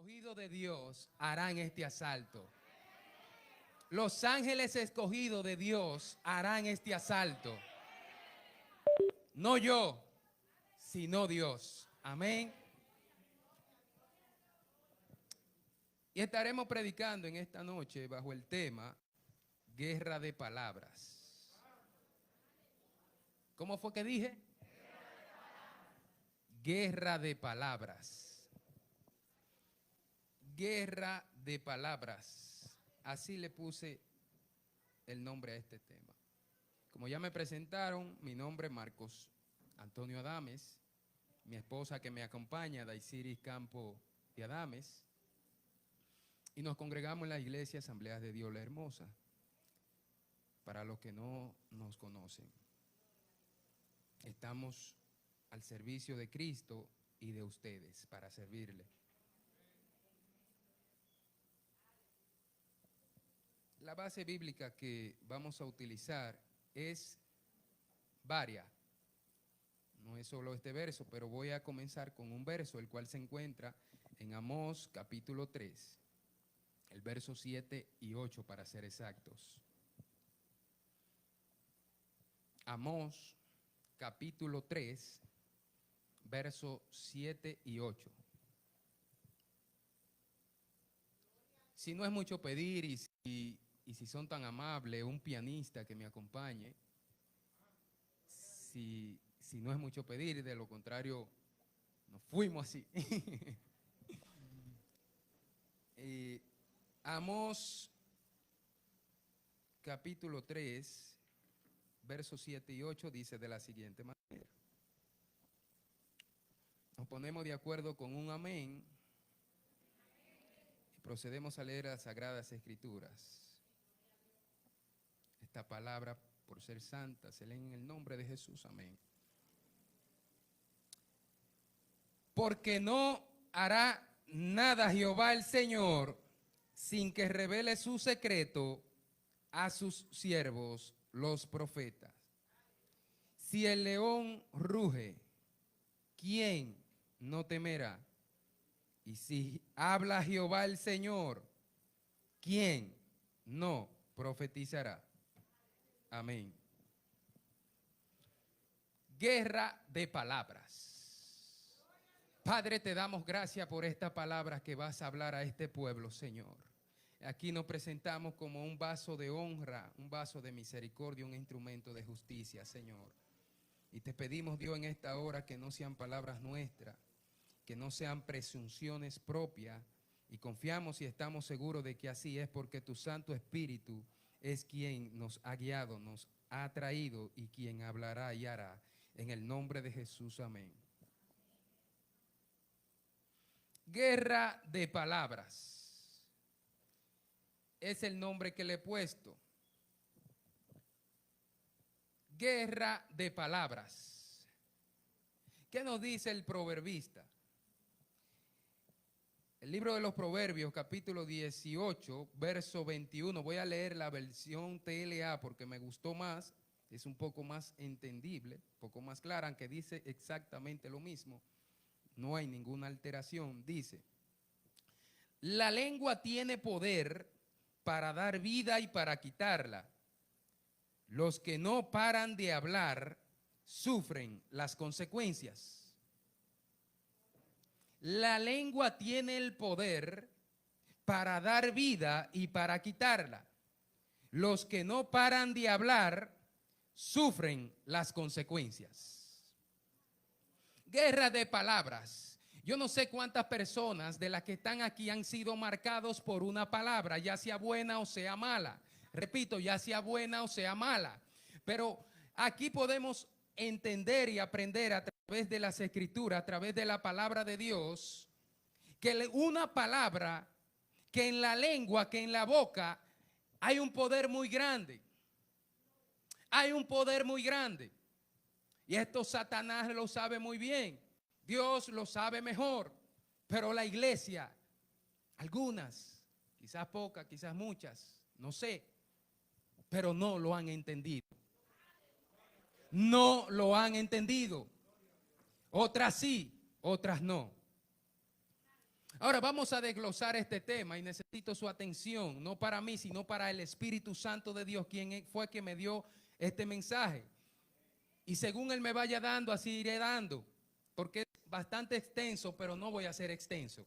escogidos de Dios harán este asalto. Los ángeles escogidos de Dios harán este asalto. No yo, sino Dios. Amén. Y estaremos predicando en esta noche bajo el tema Guerra de Palabras. ¿Cómo fue que dije? Guerra de palabras. Guerra de palabras. Así le puse el nombre a este tema. Como ya me presentaron, mi nombre es Marcos Antonio Adames, mi esposa que me acompaña, Daisiris Campo de Adames, y nos congregamos en la iglesia Asambleas de Dios la Hermosa, para los que no nos conocen. Estamos al servicio de Cristo y de ustedes, para servirle. La base bíblica que vamos a utilizar es varia. No es solo este verso, pero voy a comenzar con un verso, el cual se encuentra en Amós capítulo 3, el verso 7 y 8 para ser exactos. Amós capítulo 3, verso 7 y 8. Si no es mucho pedir y si son tan amables, un pianista que me acompañe, si no es mucho pedir, de lo contrario, nos fuimos así. Amós capítulo 3, versos 7 y 8 dice de la siguiente manera. Nos ponemos de acuerdo con un amén y procedemos a leer las Sagradas Escrituras. Esta palabra, por ser santa, se lee en el nombre de Jesús. Amén. Porque no hará nada Jehová el Señor sin que revele su secreto a sus siervos, los profetas. Si el león ruge, ¿quién no temerá? Y si habla Jehová el Señor, ¿quién no profetizará? Amén. Guerra de palabras. Padre, te damos gracias por esta palabra que vas a hablar a este pueblo, Señor. Aquí nos presentamos como un vaso de honra, un vaso de misericordia, un instrumento de justicia, Señor. Y te pedimos, Dios, en esta hora que no sean palabras nuestras, que no sean presunciones propias, y confiamos y estamos seguros de que así es, porque tu Santo Espíritu es quien nos ha guiado, nos ha traído y quien hablará y hará. En el nombre de Jesús, amén. Guerra de palabras. Es el nombre que le he puesto. Guerra de palabras. ¿Qué nos dice el proverbista? El libro de los Proverbios, capítulo 18, verso 21. Voy a leer la versión TLA porque me gustó más. Es un poco más entendible, un poco más clara, aunque dice exactamente lo mismo. No hay ninguna alteración. Dice: la lengua tiene poder para dar vida y para quitarla. Los que no paran de hablar sufren las consecuencias. La lengua tiene el poder para dar vida y para quitarla. Los que no paran de hablar sufren las consecuencias. Guerra de palabras. Yo no sé cuántas personas de las que están aquí han sido marcados por una palabra, ya sea buena o sea mala. Repito, ya sea buena o sea mala. Pero aquí podemos entender y aprender a través de las Escrituras, a través de la palabra de Dios, que una palabra, que en la lengua, que en la boca, hay un poder muy grande. Hay un poder muy grande. Y esto Satanás lo sabe muy bien. Dios lo sabe mejor. Pero la iglesia, algunas, quizás pocas, quizás muchas, no sé, pero no lo han entendido. No lo han entendido. Otras sí, otras no. Ahora vamos a desglosar este tema y necesito su atención, no para mí, sino para el Espíritu Santo de Dios, quien fue que me dio este mensaje. Y según Él me vaya dando, así iré dando, porque es bastante extenso, pero no voy a ser extenso.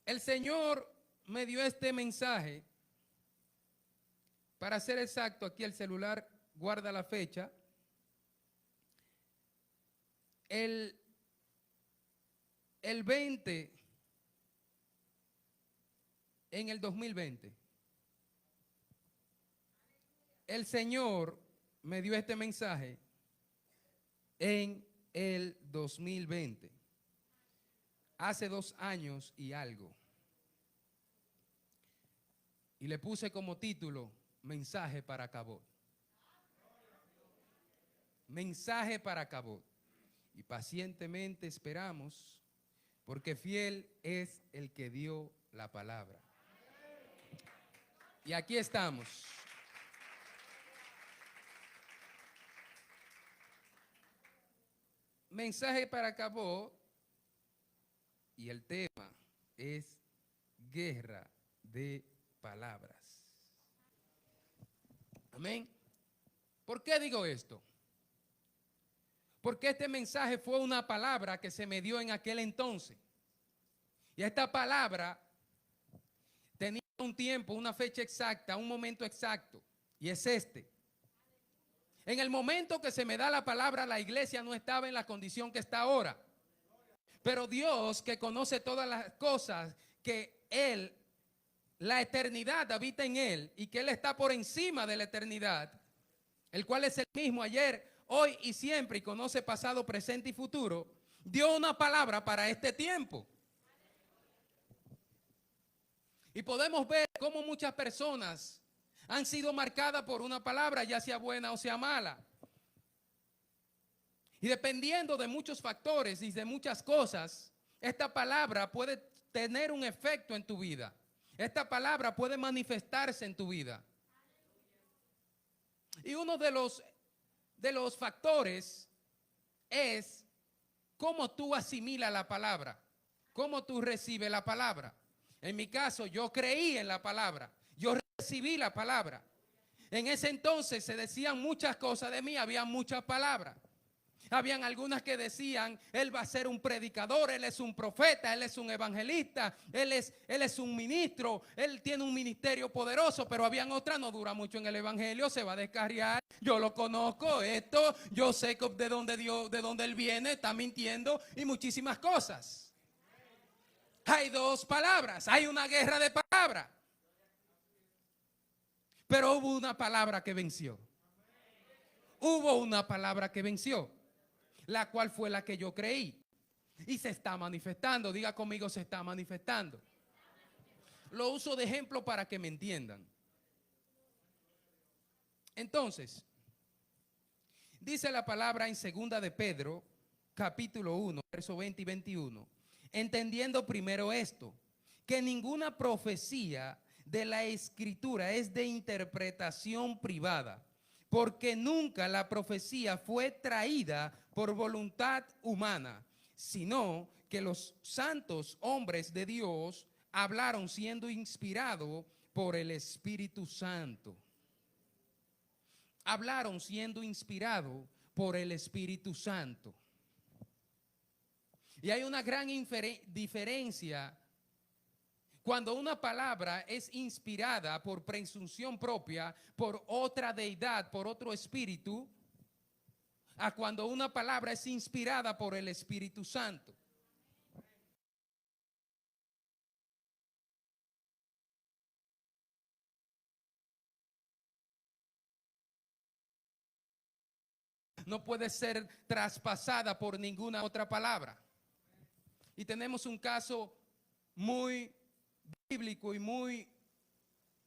El Señor me dio este mensaje, para ser exacto, aquí el celular guarda la fecha, el 20, en el 2020, el Señor me dio este mensaje en el 2020, hace 2 años y algo. Y le puse como título, mensaje para Cabot. Mensaje para Cabot. Y pacientemente esperamos, porque fiel es el que dio la palabra. Y aquí estamos. Mensaje para Cabot, y el tema es guerra de palabras. Amén. ¿Por qué digo esto? Porque este mensaje fue una palabra que se me dio en aquel entonces. Y esta palabra tenía un tiempo, una fecha exacta, un momento exacto. Y es este. En el momento que se me da la palabra, la iglesia no estaba en la condición que está ahora. Pero Dios, que conoce todas las cosas, que Él, la eternidad habita en Él y que Él está por encima de la eternidad, el cual es el mismo ayer, hoy y siempre, y conoce pasado, presente y futuro, dio una palabra para este tiempo. Y podemos ver cómo muchas personas han sido marcadas por una palabra, ya sea buena o sea mala. Y dependiendo de muchos factores y de muchas cosas, esta palabra puede tener un efecto en tu vida. Esta palabra puede manifestarse en tu vida. Y uno de los factores es cómo tú asimilas la palabra, cómo tú recibes la palabra. En mi caso, yo creí en la palabra, yo recibí la palabra. En ese entonces se decían muchas cosas de mí, había muchas palabras. Habían algunas que decían, él va a ser un predicador, él es un profeta, él es un evangelista, él es un ministro, él tiene un ministerio poderoso, pero habían otras, no dura mucho en el evangelio, se va a descarriar, yo lo conozco, esto, yo sé de dónde él viene, está mintiendo y muchísimas cosas. Hay 2 palabras, hay una guerra de palabras, pero hubo una palabra que venció. Hubo una palabra que venció, la cual fue la que yo creí. Y se está manifestando. Diga conmigo, se está manifestando. Lo uso de ejemplo para que me entiendan. Entonces, dice la palabra en 2 de Pedro, capítulo 1, verso 20 y 21. Entendiendo primero esto, que ninguna profecía de la Escritura es de interpretación privada, porque nunca la profecía fue traída por voluntad humana, sino que los santos hombres de Dios hablaron siendo inspirados por el Espíritu Santo. Hablaron siendo inspirados por el Espíritu Santo. Y hay una gran diferencia cuando una palabra es inspirada por presunción propia, por otra deidad, por otro espíritu, a cuando una palabra es inspirada por el Espíritu Santo. No puede ser traspasada por ninguna otra palabra. Y tenemos un caso muy bíblico y muy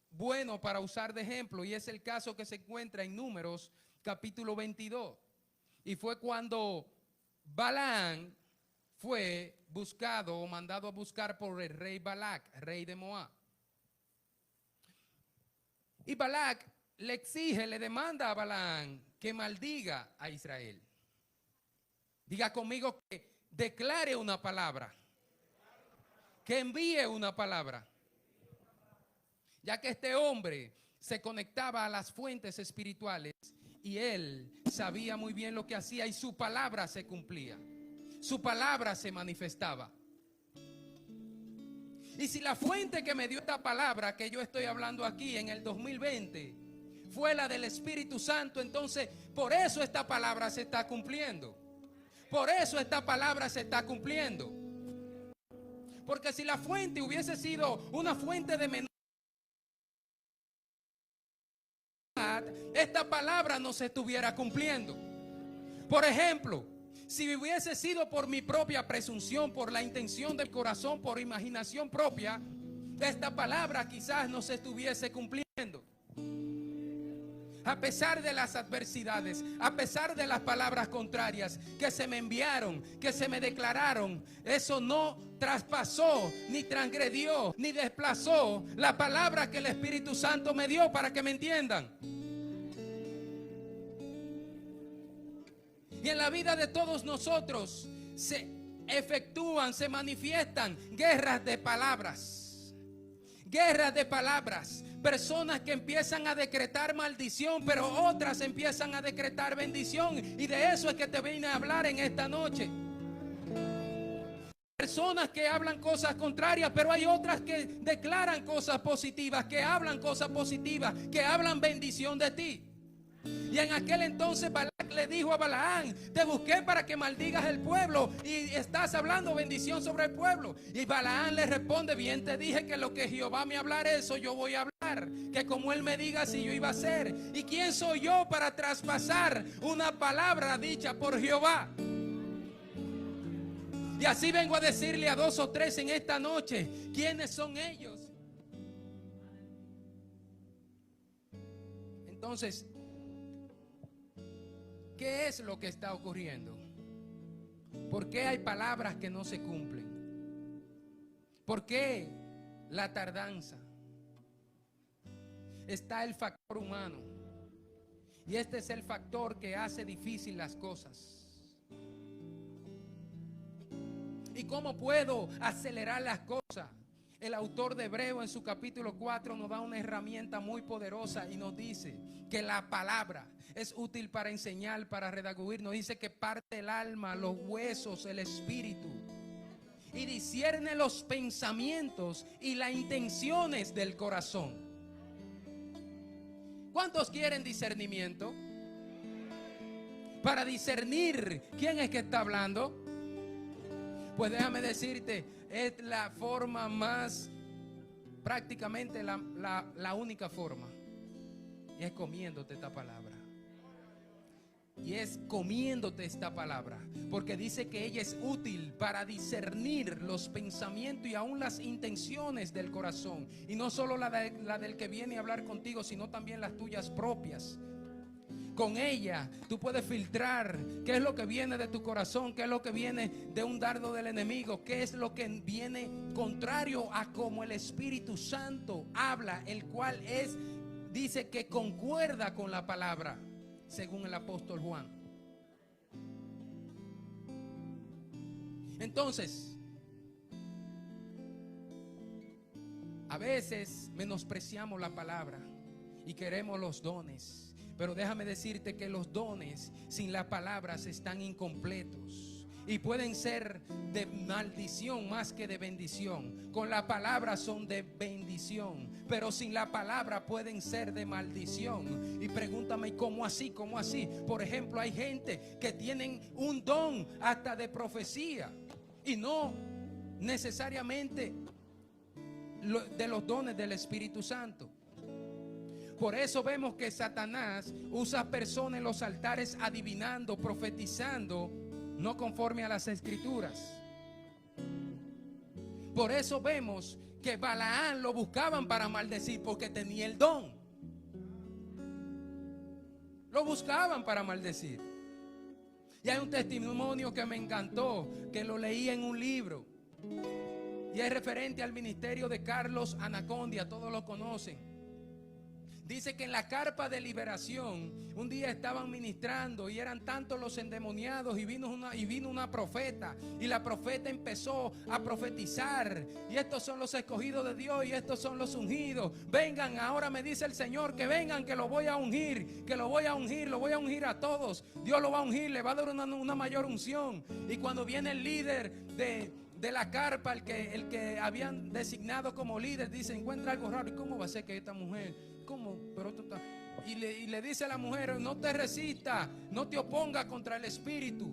bueno para usar de ejemplo, y es el caso que se encuentra en Números capítulo 22. Y fue cuando Balaam fue buscado o mandado a buscar por el rey Balac, rey de Moab. Y Balac le exige, le demanda a Balaam que maldiga a Israel. Diga conmigo declare una palabra, que envíe una palabra. Ya que este hombre se conectaba a las fuentes espirituales y él sabía muy bien lo que hacía y su palabra se cumplía, su palabra se manifestaba. Y si la fuente que me dio esta palabra que yo estoy hablando aquí en el 2020 fue la del Espíritu Santo, entonces por eso esta palabra se está cumpliendo. Por eso esta palabra se está cumpliendo. Porque si la fuente hubiese sido una fuente de menor, esta palabra no se estuviera cumpliendo. Por ejemplo, si hubiese sido por mi propia presunción, por la intención del corazón, por imaginación propia, esta palabra quizás no se estuviese cumpliendo. A pesar de las adversidades, a pesar de las palabras contrarias que se me enviaron, que se me declararon, eso no traspasó, ni transgredió, ni desplazó la palabra que el Espíritu Santo me dio, para que me entiendan. Y en la vida de todos nosotros se efectúan, se manifiestan guerras de palabras. Guerras de palabras. Personas que empiezan a decretar maldición, pero otras empiezan a decretar bendición. Y de eso es que te vine a hablar en esta noche. Personas que hablan cosas contrarias, pero hay otras que declaran cosas positivas, que hablan cosas positivas, que hablan bendición de ti. Y en aquel entonces Balac le dijo a Balaán: te busqué para que maldigas el pueblo y estás hablando bendición sobre el pueblo. Y Balaán le responde: bien te dije que lo que Jehová me hablara, eso yo voy a hablar, que como él me diga, si yo iba a hacer. ¿Y quién soy yo para traspasar una palabra dicha por Jehová? Y así vengo a decirle a 2 o 3 en esta noche: ¿quiénes son ellos? Entonces, ¿qué es lo que está ocurriendo? ¿Por qué hay palabras que no se cumplen? ¿Por qué la tardanza? Está el factor humano. Y este es el factor que hace difícil las cosas. ¿Y cómo puedo acelerar las cosas? El autor de Hebreos en su capítulo 4 nos da una herramienta muy poderosa y nos dice que la palabra es útil para enseñar, para redarguir. Nos dice que parte el alma, los huesos, el espíritu, y discierne los pensamientos y las intenciones del corazón. ¿Cuántos quieren discernimiento? Para discernir quién es que está hablando. Pues déjame decirte, es la forma más, prácticamente la única forma. Y es comiéndote esta palabra. Y es comiéndote esta palabra. Porque dice que ella es útil para discernir los pensamientos y aún las intenciones del corazón. Y no solo la del que viene a hablar contigo, sino también las tuyas propias. Con ella tú puedes filtrar qué es lo que viene de tu corazón, qué es lo que viene de un dardo del enemigo, qué es lo que viene contrario a como el Espíritu Santo habla, el cual dice que concuerda con la palabra, según el apóstol Juan. Entonces, a veces menospreciamos la palabra y queremos los dones. Pero déjame decirte que los dones sin las palabras están incompletos y pueden ser de maldición más que de bendición. Con la palabra son de bendición, pero sin la palabra pueden ser de maldición. Y pregúntame, ¿cómo así? ¿Cómo así? Por ejemplo, hay gente que tienen un don hasta de profecía y no necesariamente de los dones del Espíritu Santo. Por eso vemos que Satanás usa personas en los altares adivinando, profetizando, no conforme a las escrituras. Por eso vemos que Balaán lo buscaban para maldecir porque tenía el don. Lo buscaban para maldecir. Y hay un testimonio que me encantó, que lo leí en un libro. Y es referente al ministerio de Carlos Anacondia, todos lo conocen. Dice que en la carpa de liberación un día estaban ministrando y eran tantos los endemoniados y vino una profeta, y la profeta empezó a profetizar: y estos son los escogidos de Dios y estos son los ungidos. Vengan, ahora me dice el Señor que vengan, que lo voy a ungir, lo voy a ungir a todos. Dios lo va a ungir, le va a dar una mayor unción. Y cuando viene el líder de la carpa, el que habían designado como líder, dice: encuentra algo raro. ¿Y cómo va a ser que esta mujer? ¿Cómo? Pero esto está... Y le dice a la mujer: no te resistas, no te opongas contra el espíritu.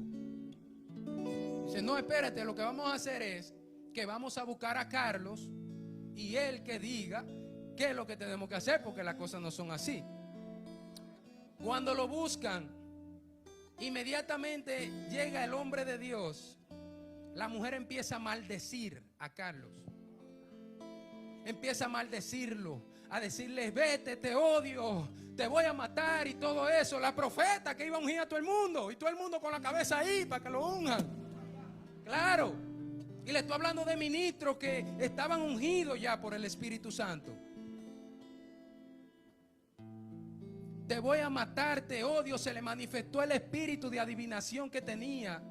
Dice: no, espérate, lo que vamos a hacer es que vamos a buscar a Carlos y él que diga qué es lo que tenemos que hacer, porque las cosas no son así. Cuando lo buscan, inmediatamente llega el hombre de Dios. La mujer empieza a maldecir a Carlos. Empieza a maldecirlo, a decirle: vete, te odio, te voy a matar y todo eso. La profeta que iba a ungir a todo el mundo, y todo el mundo con la cabeza ahí para que lo unjan. Claro. Y le estoy hablando de ministros que estaban ungidos ya por el Espíritu Santo. Te voy a matar, te odio. Se le manifestó el espíritu de adivinación que tenía,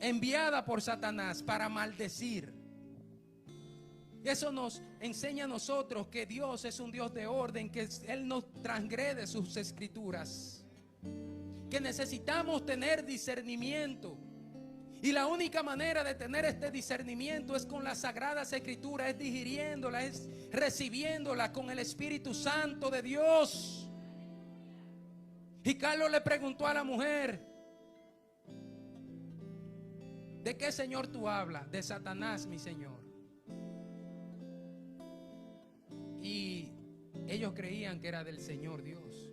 enviada por Satanás para maldecir. Y eso nos enseña a nosotros que Dios es un Dios de orden, que Él no transgrede sus escrituras, que necesitamos tener discernimiento. Y la única manera de tener este discernimiento es con las sagradas escrituras, es digiriéndolas, es recibiéndolas con el Espíritu Santo de Dios. Y Carlos le preguntó a la mujer: ¿de qué Señor tú hablas? De Satanás, mi Señor. Y ellos creían que era del Señor Dios.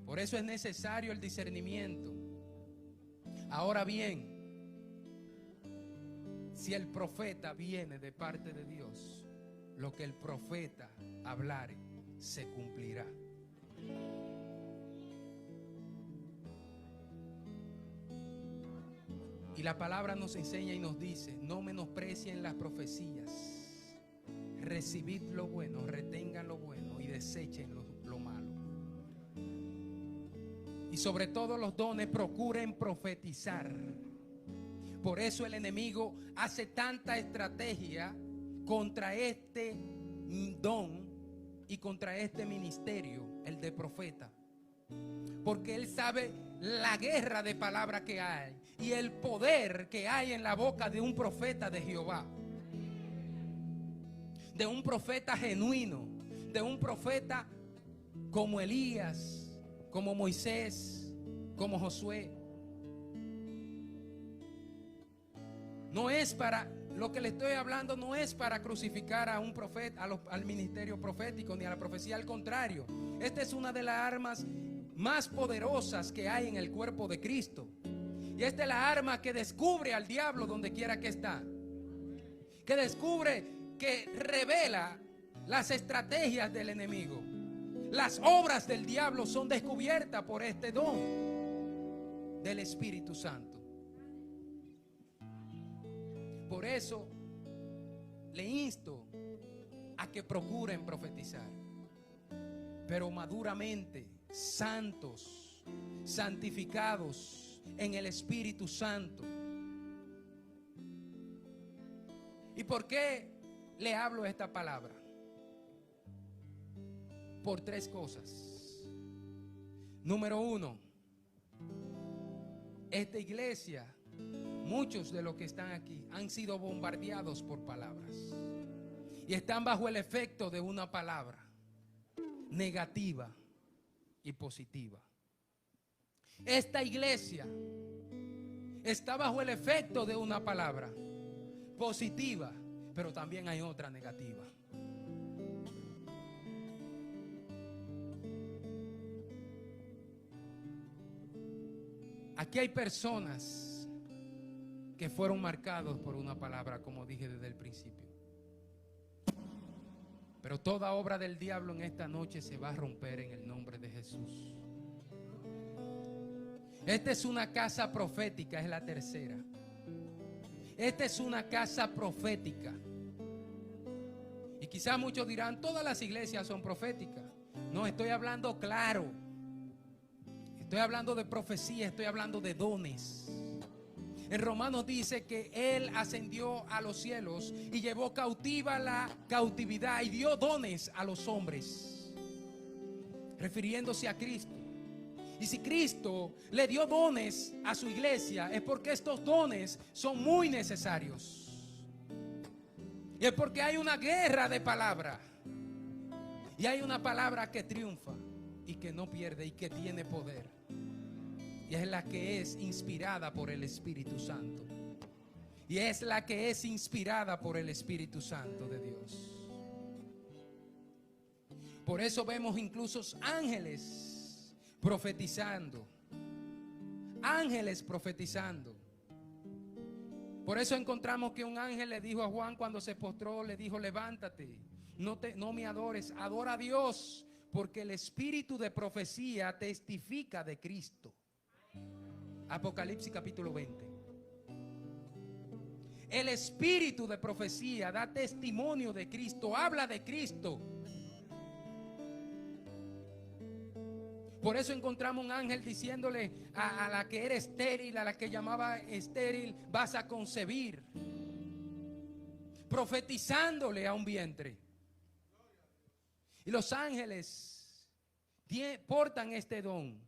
Por eso es necesario el discernimiento. Ahora bien, si el profeta viene de parte de Dios, lo que el profeta hablare se cumplirá. Y la palabra nos enseña y nos dice: no menosprecien las profecías, recibid lo bueno, retengan lo bueno y desechen lo malo. Y sobre todo los dones, procuren profetizar. Por eso el enemigo hace tanta estrategia contra este don y contra este ministerio, el de profeta. Porque él sabe la guerra de palabra que hay y el poder que hay en la boca de un profeta de Jehová, de un profeta genuino, de un profeta como Elías, como Moisés, como Josué. No es para, lo que le estoy hablando no es para crucificar a un profeta, al ministerio profético ni a la profecía. Al contrario, esta es una de las armas más poderosas que hay en el cuerpo de Cristo. Y esta es la arma que descubre al diablo donde quiera que está, que descubre, que revela las estrategias del enemigo. Las obras del diablo son descubiertas por este don del Espíritu Santo. Por eso le insto a que procuren profetizar, pero maduramente, santos, santificados en el Espíritu Santo. ¿Y por qué le hablo esta palabra? Por tres cosas. Número uno, esta iglesia, muchos de los que están aquí han sido bombardeados por palabras y están bajo el efecto de una palabra negativa y positiva. Esta iglesia está bajo el efecto de una palabra positiva, pero también hay otra negativa. Aquí hay personas que fueron marcados por una palabra, como dije desde el principio. Pero toda obra del diablo en esta noche se va a romper en el nombre de Jesús. Esta es una casa profética, es la tercera. Esta es una casa profética. Y quizás muchos dirán, todas las iglesias son proféticas. No, estoy hablando claro. Estoy hablando de profecía, estoy hablando de dones. En Romanos dice que Él ascendió a los cielos y llevó cautiva la cautividad y dio dones a los hombres, refiriéndose a Cristo. Y si Cristo le dio dones a su iglesia, es porque estos dones son muy necesarios. Y es porque hay una guerra de palabra. Y hay una palabra que triunfa y que no pierde y que tiene poder. Y es la que es inspirada por el Espíritu Santo. Y es la que es inspirada por el Espíritu Santo de Dios. Por eso vemos incluso ángeles profetizando. Ángeles profetizando. Por eso encontramos que un ángel le dijo a Juan cuando se postró, le dijo, levántate, no me adores, adora a Dios, porque el espíritu de profecía testifica de Cristo. Apocalipsis capítulo 20. El espíritu de profecía da testimonio de Cristo, habla de Cristo. Por eso encontramos un ángel diciéndole a la que era estéril, a la que llamaba estéril, vas a concebir. Profetizándole a un vientre. Y los ángeles portan este don.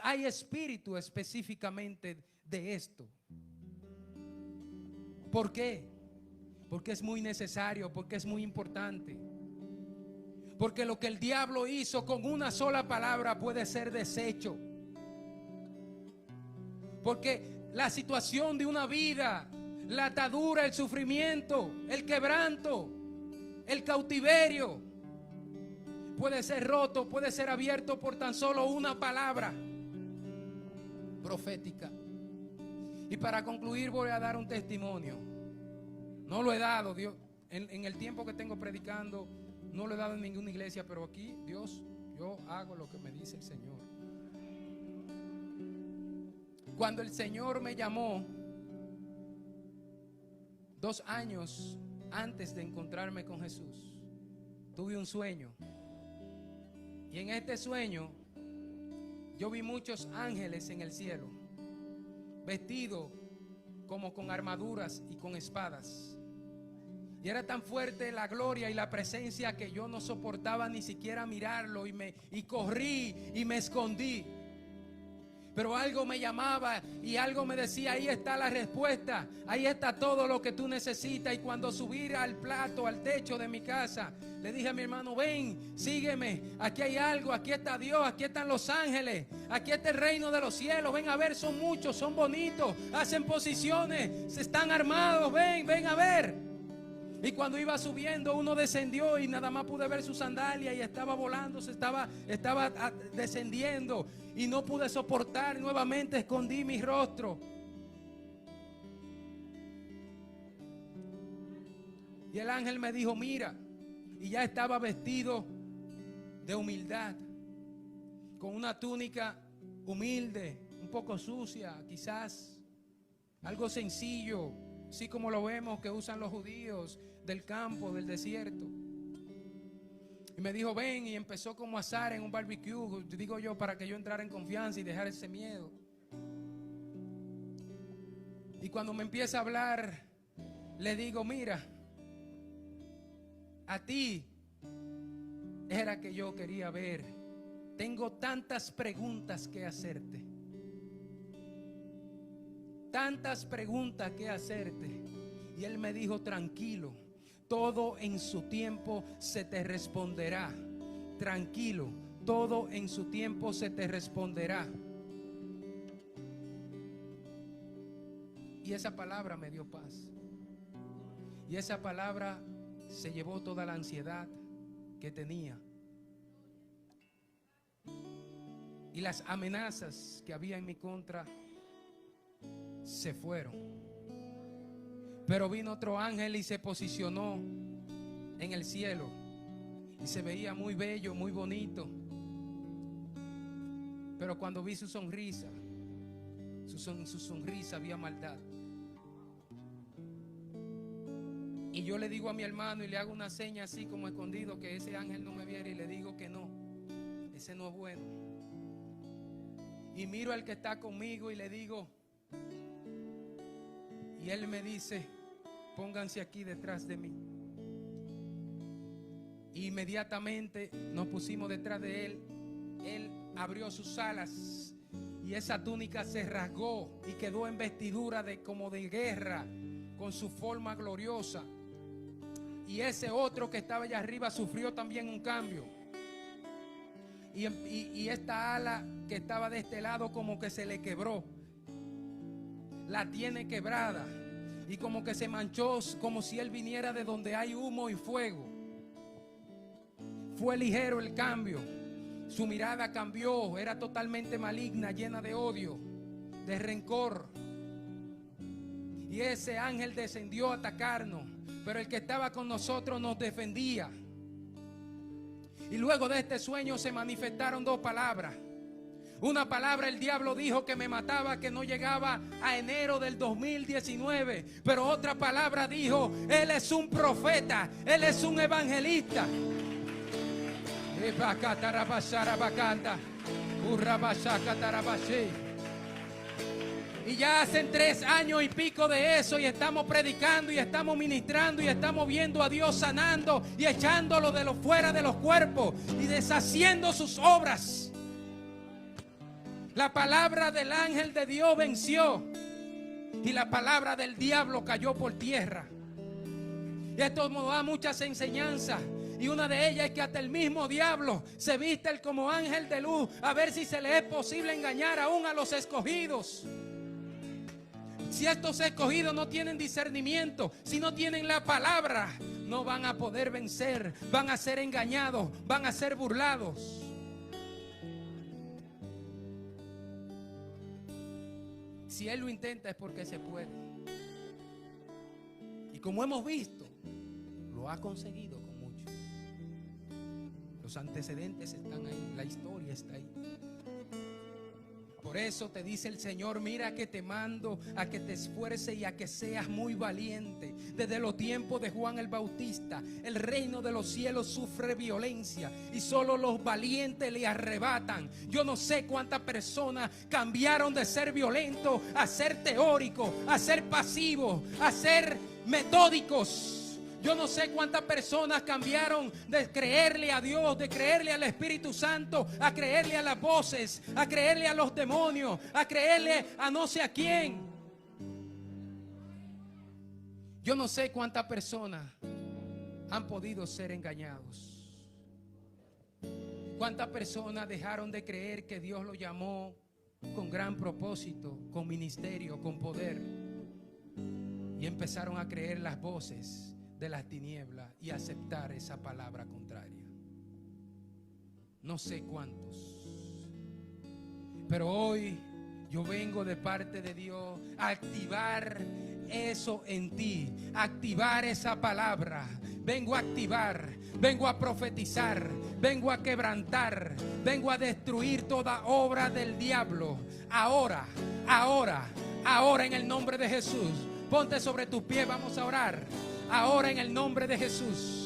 Hay espíritu específicamente de esto. ¿Por qué? Porque es muy necesario, porque es muy importante. Porque lo que el diablo hizo con una sola palabra puede ser deshecho. Porque la situación de una vida, la atadura, el sufrimiento, el quebranto, el cautiverio, puede ser roto, puede ser abierto por tan solo una palabra profética. Y para concluir voy a dar un testimonio. No lo he dado, Dios, en el tiempo que tengo predicando, no lo he dado en ninguna iglesia, pero aquí, Dios, yo hago lo que me dice el Señor. Cuando el Señor me llamó, 2 años antes de encontrarme con Jesús, tuve un sueño. Y en este sueño, yo vi muchos ángeles en el cielo, vestidos como con armaduras y con espadas. Y era tan fuerte la gloria y la presencia que yo no soportaba ni siquiera mirarlo y corrí y me escondí. Pero algo me llamaba y algo me decía, ahí está la respuesta, ahí está todo lo que tú necesitas. Y cuando subí al techo de mi casa, le dije a mi hermano, ven, sígueme, aquí hay algo, aquí está Dios, aquí están los ángeles, aquí está el reino de los cielos, ven a ver, son muchos, son bonitos, hacen posiciones, se están armados, ven a ver. Y cuando iba subiendo, uno descendió y nada más pude ver su sandalia y estaba volando, estaba descendiendo y no pude soportar. Nuevamente escondí mi rostro. Y el ángel me dijo, mira, y ya estaba vestido de humildad, con una túnica humilde, un poco sucia, quizás, algo sencillo, así como lo vemos que usan los judíos del campo, del desierto. Y me dijo, ven, y empezó como a asar en un barbecue, digo yo, para que yo entrara en confianza y dejar ese miedo. Y cuando me empieza a hablar, le digo, mira, a ti era que yo quería ver. Tengo tantas preguntas que hacerte. Tantas preguntas que hacerte. Y él me dijo, tranquilo, todo en su tiempo se te responderá. Tranquilo, todo en su tiempo se te responderá. Y esa palabra me dio paz. Y esa palabra se llevó toda la ansiedad que tenía. Y las amenazas que había en mi contra se fueron. Pero vino otro ángel y se posicionó en el cielo. Y se veía muy bello, muy bonito. Pero cuando vi su sonrisa, su sonrisa había maldad. Y yo le digo a mi hermano y le hago una seña así como escondido que ese ángel no me viera y le digo que no, ese no es bueno. Y miro al que está conmigo y le digo, y él me dice, pónganse aquí detrás de mí. Y inmediatamente nos pusimos detrás de él. Él abrió sus alas y esa túnica se rasgó y quedó en vestidura como de guerra, con su forma gloriosa. Y ese otro que estaba allá arriba sufrió también un cambio. Y esta ala que estaba de este lado como que se le quebró. La tiene quebrada. Y como que se manchó, como si él viniera de donde hay humo y fuego. Fue ligero el cambio. Su mirada cambió. Era totalmente maligna, llena de odio, de rencor. Y ese ángel descendió a atacarnos. Pero el que estaba con nosotros nos defendía. Y luego de este sueño se manifestaron dos palabras. Una palabra, el diablo dijo que me mataba, que no llegaba a enero del 2019. Pero otra palabra dijo, él es un profeta, él es un evangelista. Y ya hacen 3 años y pico de eso, y estamos predicando y estamos ministrando y estamos viendo a Dios sanando y echándolo de los fuera de los cuerpos y deshaciendo sus obras. La palabra del ángel de Dios venció y la palabra del diablo cayó por tierra. Y esto nos da muchas enseñanzas. Y una de ellas es que hasta el mismo diablo se viste como ángel de luz, a ver si se le es posible engañar aún a los escogidos. Si estos escogidos no tienen discernimiento, si no tienen la palabra, no van a poder vencer, van a ser engañados, van a ser burlados. Si él lo intenta es porque se puede. Y como hemos visto, lo ha conseguido con mucho. Los antecedentes están ahí, la historia está ahí. Por eso te dice el Señor, mira que te mando a que te esfuerces y a que seas muy valiente. Desde los tiempos de Juan el Bautista, el reino de los cielos sufre violencia y solo los valientes le arrebatan. Yo no sé cuántas personas cambiaron de ser violentos a ser teóricos, a ser pasivos, a ser metódicos. Yo no sé cuántas personas cambiaron de creerle a Dios, de creerle al Espíritu Santo, a creerle a las voces, a creerle a los demonios, a creerle a no sé a quién. Yo no sé cuántas personas han podido ser engañados. Cuántas personas dejaron de creer que Dios lo llamó con gran propósito, con ministerio, con poder, y empezaron a creer las voces de las tinieblas y aceptar esa palabra contraria. No sé cuántos, pero hoy yo vengo de parte de Dios a activar eso en ti, a activar esa palabra. Vengo a activar, vengo a profetizar, vengo a quebrantar, vengo a destruir toda obra del diablo. Ahora en el nombre de Jesús. Ponte sobre tus pies, vamos a orar. Ahora en el nombre de Jesús.